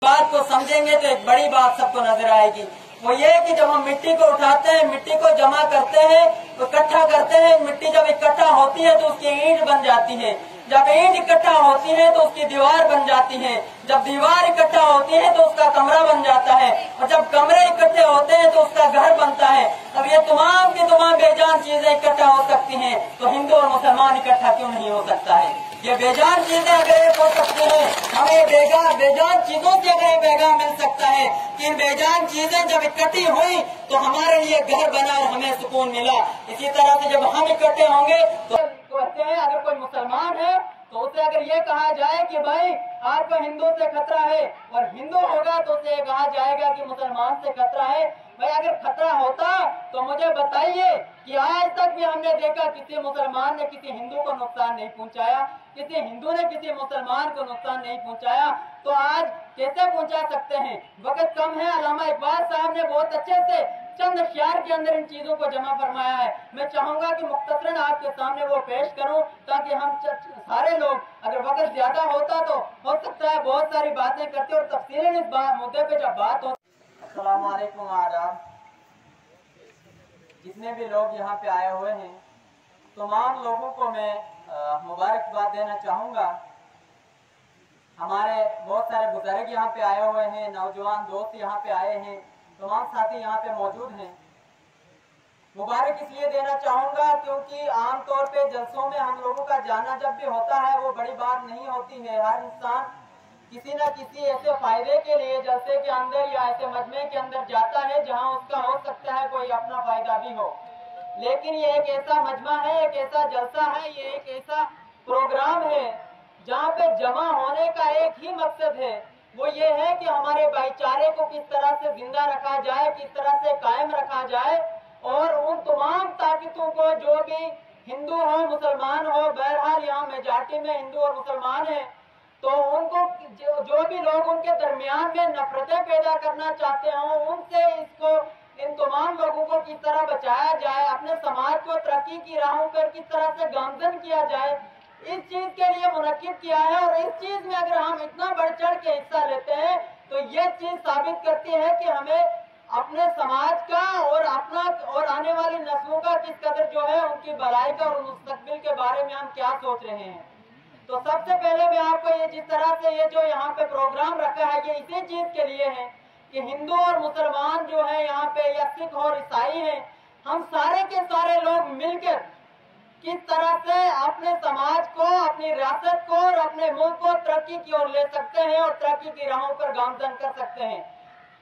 बात को समझेंगे तो एक बड़ी बात सबको नजर आएगी। वो ये कि जब हम मिट्टी को उठाते हैं, मिट्टी को जमा करते हैं, तो इकट्ठा करते हैं, मिट्टी जब इकट्ठा होती है तो उसकी ईंट बन जाती है। जब ईंट इकट्ठा होती है तो उसकी दीवार बन जाती है। जब दीवार इकट्ठा होती है तो उसका कमरा बन जाता है, और जब कमरे इकट्ठे होते हैं तो उसका घर बनता है। अब ये तमाम की तमाम बेजान चीजें इकट्ठा हो सकती हैं, तो हिंदू और मुसलमान इकट्ठा क्यों नहीं हो सकता है? ये बेजान चीजें अगर एक हो सकती हैं, हमें बेजान चीजों से अगर एक पैगाम मिल सकता है कि इन बेजान चीजें जब इकट्ठी हुई तो हमारे लिए घर बना और हमें सुकून मिला। इसी तरह से जब हम इकट्ठे होंगे तो कहते हैं अगर कोई मुसलमान है तो उसे अगर ये कहा जाए कि भाई आपको हिंदू से खतरा है, और हिंदू होगा तो उसे कहा जाएगा कि मुसलमान से खतरा है। भाई अगर खतरा होता तो मुझे बताइए कि आज तक भी हमने देखा किसी मुसलमान ने किसी हिंदू को नुकसान नहीं पहुंचाया, किसी हिंदू ने किसी मुसलमान को नुकसान नहीं पहुंचाया, तो आज कैसे पहुंचा सकते हैं? वक्त कम है। अल्लामा इकबाल साहब ने बहुत अच्छे से चंद अशआर के अंदर इन चीजों को जमा फरमाया है। मैं चाहूंगा कि मुख्तसरन आपके सामने वो पेश करूं, ताकि हम सारे लोग, अगर वक्त ज्यादा होता तो हो सकता है बहुत सारी बातें करते और तफसीलन इस मुद्दे पे जब बात हो। अस्सलाम वालेकुम। आदाब। जितने भी लोग यहाँ पे आए हुए हैं, तमाम लोगों को मैं मुबारकबाद देना चाहूँगा। हमारे बहुत सारे बुजुर्ग यहाँ पे आए हुए हैं, नौजवान दोस्त यहाँ पे आए हैं, तमाम साथी यहाँ पे मौजूद हैं। मुबारक इसलिए देना चाहूँगा क्योंकि आमतौर पे जलसों में हम लोगों का जाना जब भी होता है वो बड़ी बात नहीं होती है। हर इंसान किसी न किसी ऐसे फायदे के लिए जलसे के अंदर या ऐसे मजमे के अंदर जाता है जहाँ उसका हो सकता है कोई अपना फायदा भी हो। लेकिन ये एक ऐसा मजमा है, एक ऐसा जलसा है, ये एक ऐसा प्रोग्राम है जहाँ पे जमा होने का एक ही मकसद है, वो ये है कि हमारे भाईचारे को किस तरह से जिंदा रखा जाए, किस तरह से कायम रखा जाए, और उन तमाम ताकतों को, जो भी हिंदू हो मुसलमान हो, बहरहाल यहाँ मेजॉरिटी में हिंदू और मुसलमान है, तो उनको जो भी लोग उनके दरमियान में नफरतें पैदा करना चाहते हो, उनसे इसको, इन तमाम लोगों को किस तरह बचाया जाए, अपने समाज को तरक्की की राहों पर किस तरह से गामजन किया जाए, इस चीज के लिए मुनक्किद किया है। और इस चीज में अगर हम इतना बढ़ चढ़ के हिस्सा लेते हैं तो ये चीज साबित करती है कि हमें अपने समाज का और अपना और आने वाली नस्लों का किस कदर जो है उनकी भलाई का और मुस्तकबिल के बारे में हम क्या सोच रहे हैं। तो सबसे पहले मैं आपको ये, जिस तरह से ये जो यहाँ पे प्रोग्राम रखा है, ये इसी चीज के लिए है कि हिंदू और मुसलमान जो है यहाँ पे, या सिख और ईसाई हैं, हम सारे के सारे लोग मिलकर किस तरह से अपने समाज को, अपनी रियासत को और अपने मुल्क को तरक्की की ओर ले सकते हैं और तरक्की की राहों पर गामजन कर सकते हैं।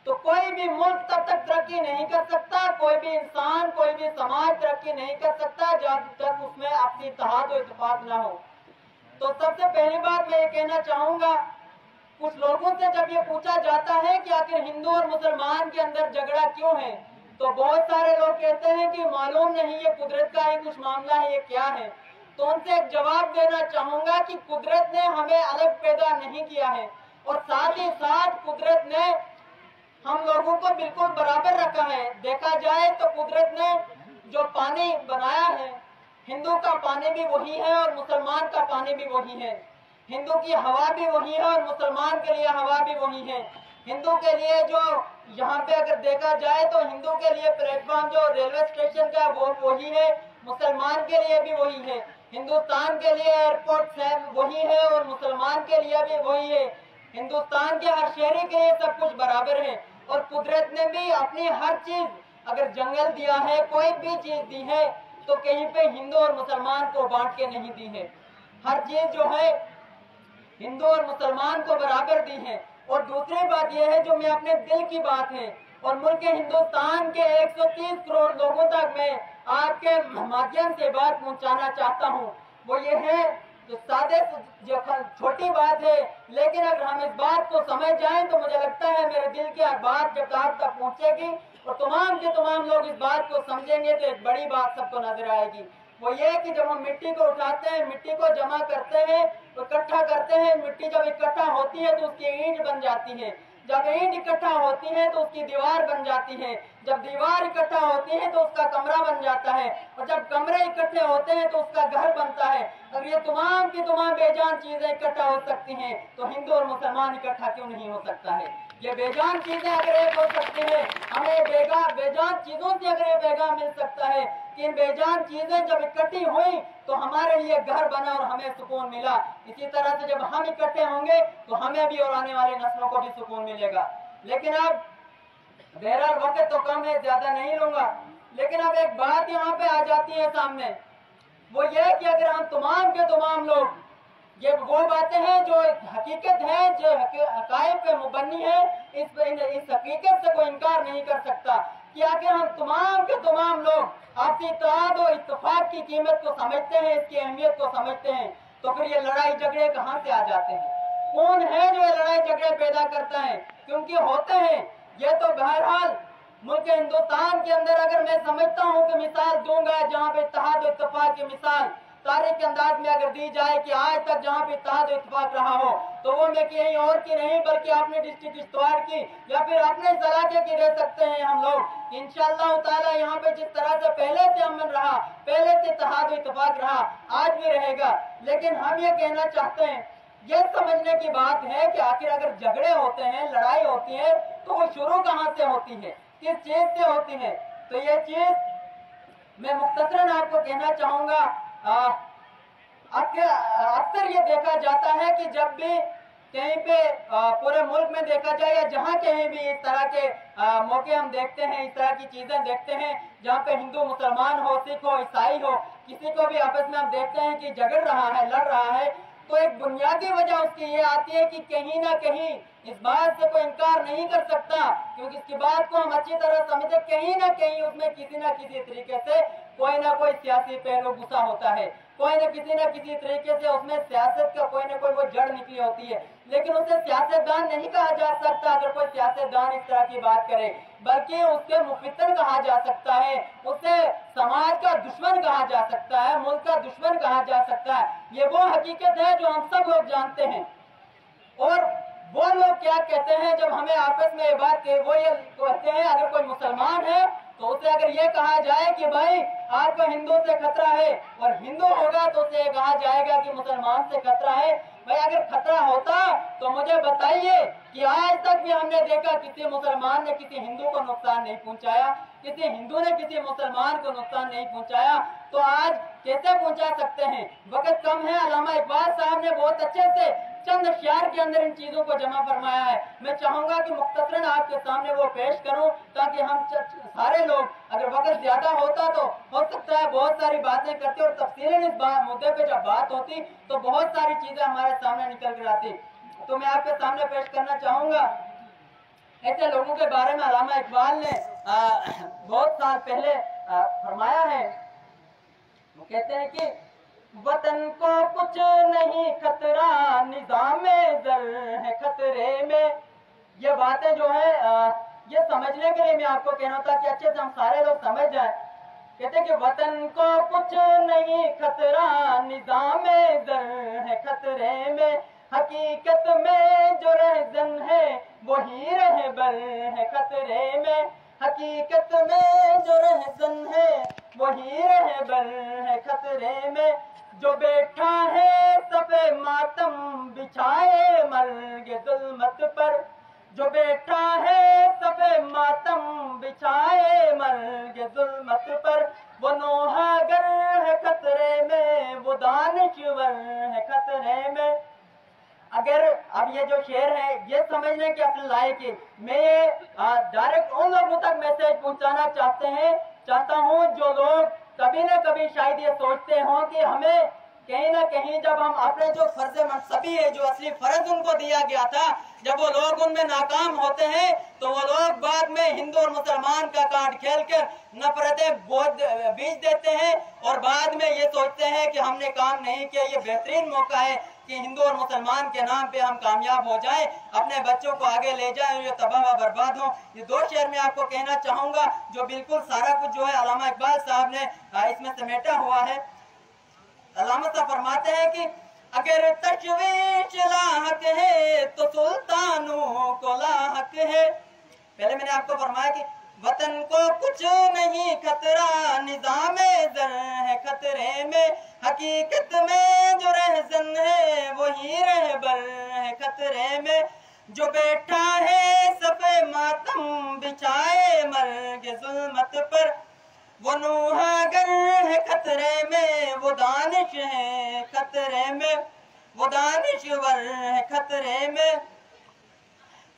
तो कोई भी मुल्क तब तक तरक्की नहीं कर सकता, कोई भी इंसान, कोई भी समाज तरक्की नहीं कर सकता जब तक उसमें अपनी इत्तेहाद और इत्तेफाक न हो। तो सबसे पहली बात मैं ये कहना चाहूंगा, कुछ लोगों से जब ये पूछा जाता है कि आखिर हिंदू और मुसलमान के अंदर झगड़ा क्यों है, तो बहुत सारे लोग कहते हैं कि मालूम नहीं, ये कुदरत का ही कुछ मामला है, ये क्या है। तो उनसे एक जवाब देना चाहूंगा कि कुदरत ने हमें अलग पैदा नहीं किया है, और साथ ही साथ कुदरत ने हम लोगों को बिल्कुल बराबर रखा है। देखा जाए तो कुदरत ने जो पानी बनाया है, हिंदू का पानी भी वही है और मुसलमान का पानी भी वही है। हिंदू की हवा भी वही है और मुसलमान के लिए हवा भी वही है। हिंदू के लिए जो यहाँ पे अगर देखा जाए तो हिंदू के लिए प्लेटफॉर्म जो रेलवे स्टेशन का वो वही है, मुसलमान के लिए भी वही है। हिंदुस्तान के लिए एयरपोर्ट वही है और मुसलमान के लिए भी वही है। हिंदुस्तान के हर शहरी के लिए सब कुछ बराबर है। और कुदरत ने भी अपनी हर चीज, अगर जंगल दिया है, कोई भी चीज दी है, तो कहीं पे हिंदू और मुसलमान को बांट के नहीं दी है। हर चीज जो है हिंदू और मुसलमान को बराबर दी है। और दूसरी बात यह है, जो मैं अपने दिल की बात है और मुल्क हिंदुस्तान के 130 करोड़ लोगों तक मैं आपके माध्यम से बात पहुंचाना चाहता हूं, वो ये है, जो सादे जो छोटी बात है, लेकिन अगर हम इस बात को समझ जाएं तो मुझे लगता है मेरे दिल की हर बात जब आप तक पहुंचेगी और तमाम के तमाम लोग इस बात को समझेंगे तो एक बड़ी बात सबको नजर आएगी। वो ये कि जब हम मिट्टी को उठाते हैं, मिट्टी को जमा करते हैं, तो इकट्ठा करते हैं, मिट्टी जब इकट्ठा होती है तो उसकी ईंट बन जाती है। जब ईंट इकट्ठा होती है तो उसकी दीवार बन जाती है। जब दीवार इकट्ठा होती है तो उसका कमरा बन जाता है, और जब कमरे इकट्ठे होते हैं तो उसका घर बनता है। अगर ये तमाम की तमाम बेजान चीजें इकट्ठा हो सकती हैं तो हिंदू और मुसलमान इकट्ठा क्यों नहीं हो सकता है? ये बेजान चीजें अगर एक हो सकती है, हमें बेजान चीजों से अगर ये पैगाम मिल सकता है कि इन बेजान चीजें जब इकट्ठी हुई तो हमारे लिए घर बना और हमें सुकून मिला, इसी तरह से जब हम इकट्ठे होंगे तो हमें भी और आने वाले नस्लों को भी सुकून मिलेगा। लेकिन अब बहरहाल वक्त तो कम है, ज्यादा नहीं लूंगा, लेकिन अब एक बात यहाँ पे आ जाती है सामने, वो ये कि अगर हम तमाम के तमाम लोग, ये वो बातें हैं जो हकीकत है, जो हकायक पे मुबन्नी है, इस हकीकत से कोई इनकार नहीं कर सकता कि अगर हम तमाम के तमाम लोग आपसी इत्तेहाद और इत्तेफाक की कीमत को समझते हैं, इसकी अहमियत को समझते हैं, तो फिर ये लड़ाई झगड़े कहाँ से आ जाते हैं? कौन है जो ये लड़ाई झगड़े पैदा करता है? क्योंकि होते हैं ये तो बहरहाल मुल्क हिंदुस्तान के अंदर, अगर मैं समझता हूँ कि मिसाल दूंगा जहाँ पे इत्तेहाद और इत्तेफाक की मिसाल तारीख के अंदाज में अगर दी जाए कि आज तक जहाँ पे इत्तेहाद और इत्तेफाक रहा हो, तो वो मैं कहीं और की नहीं बल्कि अपने डिस्ट्रिक्ट किश्तवाड़ की या फिर अपने इलाके की दे सकते हैं हम लोग। इंशाअल्लाह ताला यहाँ पे जिस तरह से पहले से अमन रहा, पहले से इत्तेहाद और इत्तेफाक रहा, आज भी रहेगा। लेकिन हम ये कहना चाहते हैं, ये समझने की बात है कि आखिर अगर झगड़े होते हैं, लड़ाई होती है, तो वो शुरू कहाँ से होती है, किस चीज से होती है? तो ये चीज मैं मुख्तसरन आपको कहना चाहूंगा। अक्सर ये देखा जाता है कि जब भी कहीं पे पूरे मुल्क में देखा जाए या जहाँ कहीं भी इस तरह के मौके हम देखते हैं, इस तरह की चीजें देखते हैं जहाँ पे हिंदू मुसलमान हो, सिख हो, ईसाई हो, किसी को भी आपस में हम देखते हैं कि झगड़ रहा है, लड़ रहा है, तो एक बुनियादी वजह उसकी ये आती है कि कहीं ना कहीं इस बात से कोई इनकार नहीं कर सकता, क्योंकि इसकी बात को हम अच्छी तरह समझे, कहीं ना कहीं उसमें किसी ना किसी तरीके से कोई ना कोई सियासी पहलू घुसा होता है, कोई ना किसी तरीके से उसमें सियासत का कोई ना कोई वो जड़ निकली होती है। लेकिन उसे सियासतदान नहीं कहा जा सकता अगर कोई सियासतदान इस तरह की बात करे, बल्कि उसके मुफित्तर कहा जा सकता है, उसे समाज का दुश्मन कहा जा सकता है, मुल्क का दुश्मन कहा जा सकता है। ये वो हकीकत है जो हम सब लोग जानते हैं। और वो लोग क्या कहते हैं जब हमें आपस में ये बात के, वो ये कहते हैं अगर कोई मुसलमान है तो उसे अगर ये कहा जाए कि भाई आपको हिंदू से खतरा है, और हिंदू होगा तो उसे कहा जाएगा कि मुसलमान से खतरा है। भाई अगर खतरा होता तो मुझे बताइए कि आज तक भी हमने देखा किसी मुसलमान ने किसी हिंदू को नुकसान नहीं पहुंचाया, किसी हिंदू ने किसी मुसलमान को नुकसान नहीं पहुंचाया, तो आज कैसे पहुंचा सकते हैं? वक्त कम है। अल्लामा इकबाल साहब ने बहुत अच्छे से चंद अशआर के अंदर इन चीजों को जमा फरमाया है। मैं चाहूंगा कि मुख्तसरन आपके सामने वो पेश करूं ताकि हम सारे लोग, अगर वक्त ज्यादा होता तो हो सकता है बहुत सारी बातें करते और तफसीलन इस मुद्दे पे जब बात होती तो बहुत सारी चीजें हमारे सामने निकल कर आती। तो मैं आपके सामने पेश करना चाहूंगा ऐसे लोगों के बारे में अल्लामा इकबाल ने बहुत साल पहले फरमाया है। वो कहते हैं कि वतन को कुछ नहीं खतरा, निज़ामे ज़र है खतरे में। ये बातें जो है ये समझने के लिए मैं आपको कहना था कि अच्छे से हम सारे लोग समझ जाए। कहते कि वतन को कुछ नहीं खतरा, निज़ामे ज़र है खतरे में, हकीकत में जो रहज़न है वही रहबर है खतरे में, हकीकत में जो रहज़न है वही रहबर है खतरे में, जो बैठा है सफ़े मातम बिछाए मर्ग ज़ुल्मत पर, जो बैठा है सफ़े मातम बिछाए मर्ग ज़ुल्मत पर, वो नौहागर है खतरे में, वो दानिशवर है खतरे में। अगर अब ये जो शेर है ये समझने के असल लायक है, मैं ये डायरेक्ट उन लोगों तक मैसेज पहुंचाना चाहता हूं जो लोग कभी न कभी शायद ये सोचते हों कि हमें कहीं ना कहीं जब हम अपने जो फर्ज मनसबी है, जो असली फर्ज उनको दिया गया था, जब वो लोग उनमें नाकाम होते हैं तो वो लोग बाद में हिंदू और मुसलमान का कार्ड खेलकर नफरतें बीज देते हैं और बाद में ये सोचते हैं कि हमने काम नहीं किया। ये बेहतरीन मौका है कि हिंदू और मुसलमान के नाम पे हम कामयाब हो जाएं, अपने बच्चों को आगे ले जाएं, ये तबाह व बर्बाद हो। ये दो शेर में आपको कहना चाहूंगा जो बिल्कुल सारा कुछ जो है अल्लामा इकबाल साहब ने इसमें समेटा हुआ है। अल्लामा साहब फरमाते हैं कि अगर तशवीश लाहक है तो सुल्तानों को लाहक है। पहले मैंने आपको फरमाया कि वतन को कुछ नहीं खतरा, निज़ामे ज़र है खतरे में, हकीकत में जो रहज़न है वही रहबर है खतरे में। जो बैठा है सफ़े मातम बिछाए मर्ग ज़ुल्मत पर, वो नूहागर है खतरे में, वो दानिश है खतरे में, वो दानिशवर है खतरे में।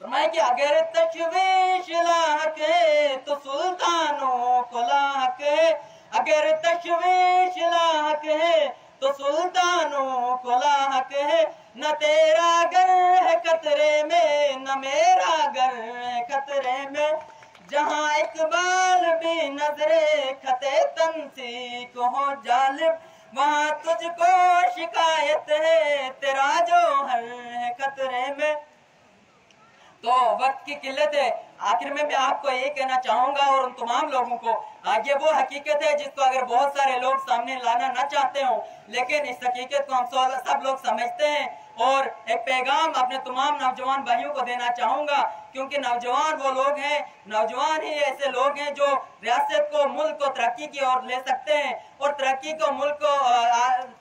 फरमाया कि अगर तशवीश लाहक है तो सुल्तानों को लाहक है, अगर तशवीश लाहक है तो सुल्तानों को लाहक है। न तेरा घर है खतरे में, न मेरा घर है खतरे में। जहाँ इकबाल भी नजरे खते तंसी को हो जालिब, वहाँ तुझको शिकायत है तेरा जौहर है खतरे में। तो वक्त की किल्लत है, आखिर में मैं आपको ये कहना चाहूंगा और उन तमाम लोगों को, ये वो हकीकत है जिसको अगर बहुत सारे लोग सामने लाना ना चाहते हो, लेकिन इस हकीकत को हम सब लोग समझते हैं। और एक पैगाम अपने तमाम नौजवान भाइयों को देना चाहूंगा, क्योंकि नौजवान वो लोग हैं, नौजवान ही ऐसे लोग हैं जो रियासत को, मुल्क को तरक्की की ओर ले सकते हैं। और तरक्की को, मुल्क को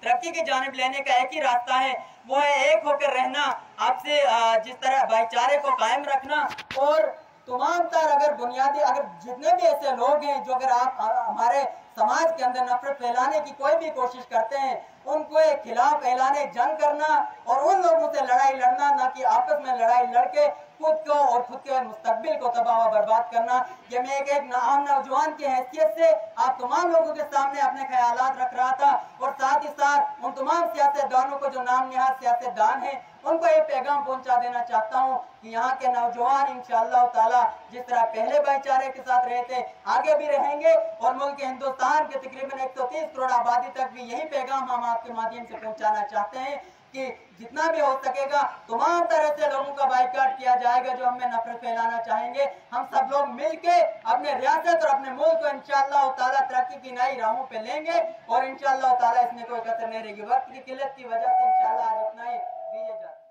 तरक्की की जानिब लेने का एक ही रास्ता है, वो है एक होकर रहना, आपसे जिस तरह भाईचारे को कायम रखना। और तमाम तर अगर बुनियादी, अगर जितने भी ऐसे लोग हैं जो अगर आप हमारे समाज के अंदर नफरत फैलाने की कोई भी कोशिश करते हैं, उनको एक खिलाफ ऐलाने जंग करना और उन लोगों से लड़ाई लड़ना, ना कि आपस में लड़ाई लड़के खुद को और खुद के मुस्तकबिल को तबाह व बर्बाद करना। ये मैं एक आम नौजवान की हैसियत से आप तमाम लोगों के सामने अपने ख्यालात रख रहा था। और साथ ही साथ उन तमाम सियासतदानों को जो नाम निहाद सियासतदान हैं, उनको ये पैगाम पहुंचा देना चाहता हूं कि यहाँ के नौजवान इंशाअल्लाह ताला जिस तरह पहले भाईचारे के साथ रहे थे, आगे भी रहेंगे। और मुल्क हिंदुस्तान के तकरीबन 130 करोड़ आबादी तक भी यही पैगाम हम आपके माध्यम से पहुंचाना चाहते हैं कि जितना भी हो सकेगा तमाम तरह से लोगों का बाइकाट किया जाएगा जो हमें नफरत फैलाना चाहेंगे। हम सब लोग मिलके अपने रियासत और अपने मुल्क को इंशाअल्लाह ताला तरक्की की नई राहों पे लेंगे और इंशाअल्लाह ताला इसमें कोई कसर नहीं रहेगी। वक्त की किल्लत की वजह से इंशाअल्लाह आज इतना ही दीजिए जाए।